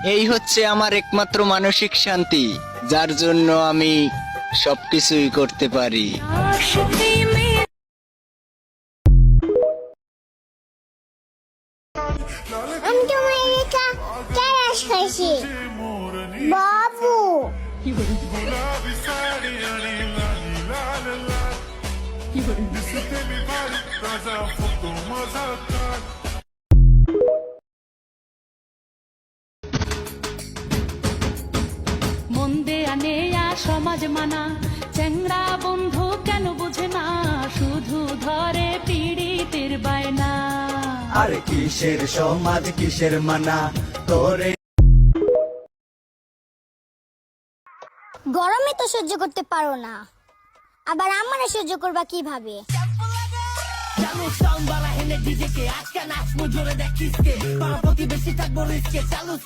এই হচ্ছে আমার একমাত্র মানসিক শান্তি, যার জন্য আমি সবকিছুই করতে পারি। আমি তোমার রেখা ক্যারাস খাইছি বাবু। মন দেয়া নেয়া সমাজ মানা, চ্যাংড়া বন্ধু কেন বুঝে না, শুধু ধরে পীড়িতের বায়না। আর কিসের সমাজ কিসের মানা তোরে। গরমে তো সহ্য করতে পারো না, আবার আমারে সহ্য করবা কিভাবে? চালু সাউন্ড বালা হেনে ডিজে কে আজকে নাচবো জোরে দেখিস কে পাড়া প্রতিবেশী থাকবো রিস্কে চালু